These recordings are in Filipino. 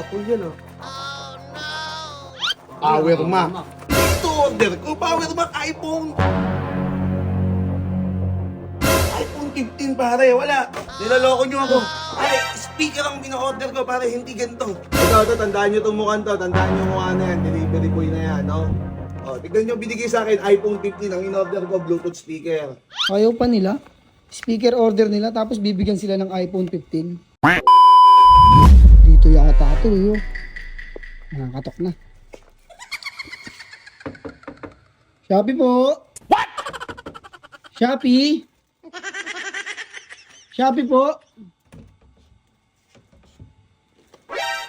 Apple yan ah. Power Mac. Ito order ko, Power Mac iPhone. iPhone 15 pare, wala. Nilaloko nyo ako. Ay, speaker ang pina-order ko pare, hindi ganito. Ito, tandaan nyo itong mukhang to. Tandaan nyo mukha na yan. Delivery boy na yan, no? O, tignan nyo, binigay sa akin iPhone 15 ang in-order ko, Bluetooth speaker. Ayaw pa nila. Speaker order nila tapos bibigyan sila ng iPhone 15. Dito yata ito yun. Nakakatok na. Shopee po. What? Shopee. Shopee po.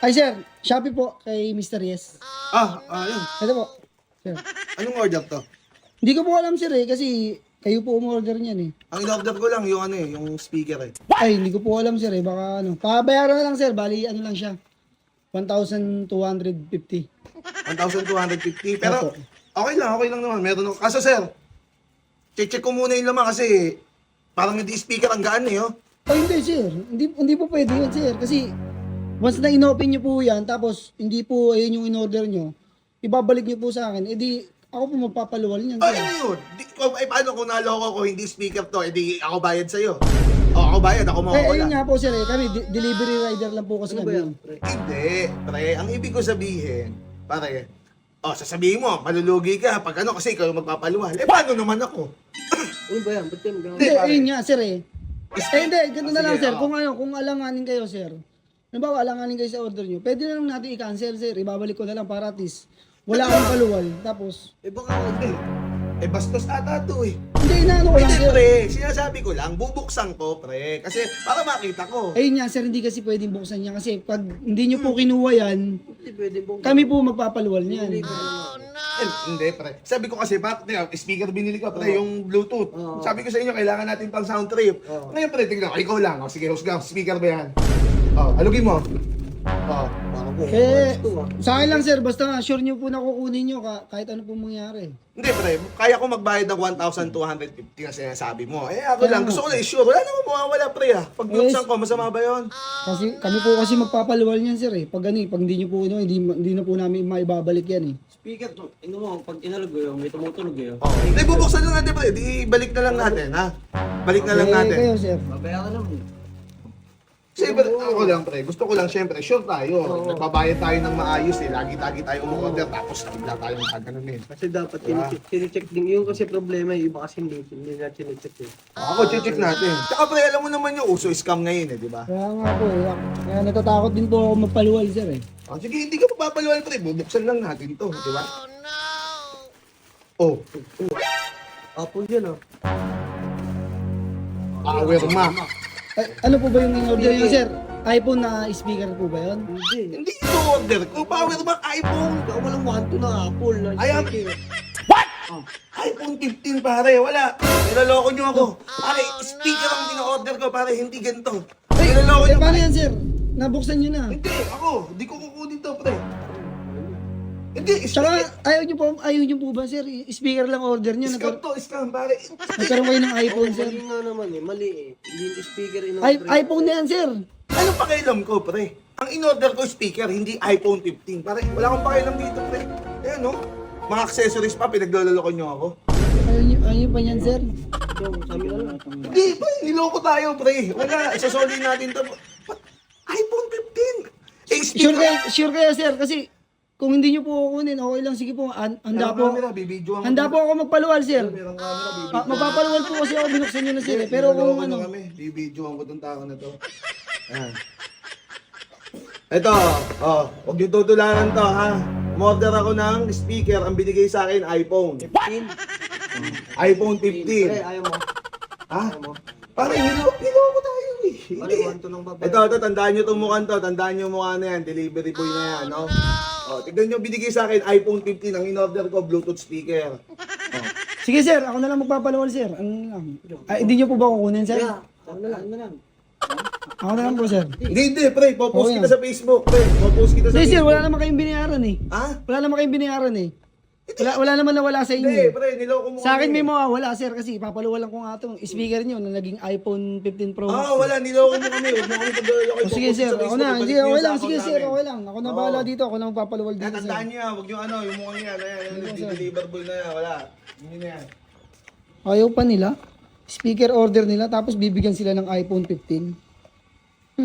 Ay sir, Shopee po kay Mr. Yes. Yun. Ito po. Sir. Anong order to? Hindi ko po alam sir kasi kayo po umorder niyan eh. Ang in-order ko lang yung ano eh, yung speaker eh. Ay, hindi ko po alam sir eh. Baka ano. Pabayaran na lang sir. Bali ano lang siya. 1,250. 1,250. Pero, Opo. okay lang naman. Meron ako. Kaso sir, check ko muna yung laman kasi parang hindi speaker ang gaan eh, oh. Oh, hindi sir. Hindi po pwede yun sir. Kasi once na in-open nyo po yan, tapos hindi po ayun yung in-order nyo, ibabalik nyo po sa akin, edi ako po magpapaluwal niyan. Ay, sir. ano yun? Paano kung naloko ko hindi speaker to, edi ako bayad sa'yo. O, ako bayad, ako Eh, mawawala. ayun nga po sir eh. Kami, delivery rider lang po kasi Ano ba yan, kami. pre? Hindi, pre. Ang ibig ko sabihin, pare, sasabihin mo, malulugi ka pag ano kasi ikaw yung magpapaluwal. Eh, paano naman ako? Ano ba yan? Ba't yan? Hindi, pare. ayun nga sir eh. Hindi, ganun na lang Sige, sir. Kung alanganin kayo sir. Halimbawa, alanganin kayo sa order nyo, pwede na lang natin i-cancel sir. Ibabalik ko na lang para at least wala akong paluwal. Tapos, Eh, baka hindi. Eh, bastos ata to eh. hindi, inaano ko lang Hindi, sir. pre. Sinasabi ko lang, bubuksan ko, pre. Kasi, para makita ko. Ayun nga sir, hindi kasi pwedeng buksan niya kasi pag hindi nyo po kinuha yan, Hindi pwede bong... kami po magpapaluwal niyan. Hindi, pre. Sabi ko kasi, speaker binili ko, pre, yung Bluetooth. Sabi ko sa inyo, kailangan natin pang sound trip. Ngayon, pre, tignan ko, ikaw lang. Sige, husga, speaker ba yan? Alugin mo. Eh, sa akin lang sir, basta sure nyo po na kukunin nyo kahit ano po mangyari. Hindi, pre. Kaya ko magbayad ng 1,250 na sinasabi mo. Eh, ako lang. Gusto ko lang i-sure. Wala naman mawawala, pre, ah. Pag buksan ko, masama ba yun? Kasi kami po kasi magpapaluwal niyan sir eh. Pag hindi nyo po hindi na po namin maibabalik yan eh. Speaker to. Ino mo, pag inalog yun, may tumutunog yun. Hindi, bubuksan lang natin, pre. Di, balik na lang natin, ha? Balik na lang Eh, natin. kayo sir. Babayaran naman. Kasi ako lang, pre. Gusto ko lang, syempre, sure tayo. Nagbabayad tayo ng maayos, eh. Lagi-lagi tayo umorder, tapos bigla tayo magkaganunin. Kasi dapat Diba? sinicheck din. Yung kasi problema, yung iba kasi hindi na sinicheck eh. Ako, check natin. Tsaka, pre, alam mo naman yung uso scam ngayon, eh, di ba? Kaya nga po eh. Kaya natatakot din po ako magpaluwal sir eh. Sige, hindi ka papaluwal, pre. Bubuksan lang natin to, di ba? Oh, Apple yan ah. Power Mac. Ay, ano po ba yung in-order nyo sir? iPhone na speaker po ba yun? Hindi. Hindi ito order ko. Power Mac iPhone. Ikaw walang wanto na Apple. Ay, iPhone 15 pare, wala. Nilaloko nyo ako. Pare, speaker ang pina-order ko, pare, hindi ganito. Nilaloko nyo. Paano yan sir? Nabuksan nyo na. Hindi, hindi ko kukunin to, pre. Hindi, Tsaka speaker. ayaw nyo po ba sir? Speaker lang order nyo. Scam to, scam, pare. Nagkaroon kayo ng iPhone sir. Mali nga naman eh. Mali eh. Hindi yung speaker iPhone na yan sir. Ano pakialam ko, pre? Ang in-order ko speaker, hindi iPhone 15. Pare, wala akong pakialam dito, pre. Ayan, no? Mga accessories pa, pinaglaloloko nyo ako. Ayaw nyo pa yan sir? So, sabi ka lang. Hindi, pre, niloko tayo, pre. Wala, isasoli natin to. What? iPhone 15? Eh, Sure kaya sir kasi kung hindi nyo po kukunin, okay lang, sige po, handa po. Handa po ako magpaluwal, sir. Merong camera, bibidyoan. Magpapaluwal po kasi ako, binuksan nyo na, sir. Eh. Pero kung ano, Bibidyoan ko itong tao na to. Ayan. Ito, huwag yung tutularan to, ha? Umorder ako ng speaker, ang binigay sa akin, iPhone. iPhone 15. Pre, ayaw mo. Ha? Parang niloko tayo, eh. Mali, wanto ng babae. Ito, tandaan nyo itong mukhang to. Tandaan nyo yung mukha na yan. Delivery boy na yan, no? Tignan nyo, binigay sa akin, iPhone 15. Ang in-order ko, Bluetooth speaker. sige sir, ako na lang magpapaluwal, sir. Ano lang. Hindi nyo po ba kukunin, sir? Kaya, ano na lang. Ako na lang po, sir. Hindi, pre. Popost Okay kita sa Facebook, pre. Popost kita sa Hindi, sir, Facebook. wala naman kayong binayaran eh. Ha? Wala naman kayong binayaran eh. Wala naman nawala sa inyo. Hindi, pre, niloko mo Sa akin kami. may mawawala, sir, kasi papaluwalan ko nga itong speaker nyo na naging iPhone 15 Pro Max. Wala, niloko mo kami. Huwag mo kami pag-loko. Oh, sige, sir. Ako na. Hindi, okay lang. Sige, sir. Okay lang. Ako na bahala dito. Ako na magpapaluwal dito, sir. Tandaan niyo, huwag yung ano, yung mukha niya. Ayan, yung deliver boy na yan. Wala. Hindi na yan. Ayaw pa nila. Speaker order nila, tapos bibigyan sila ng iPhone 15.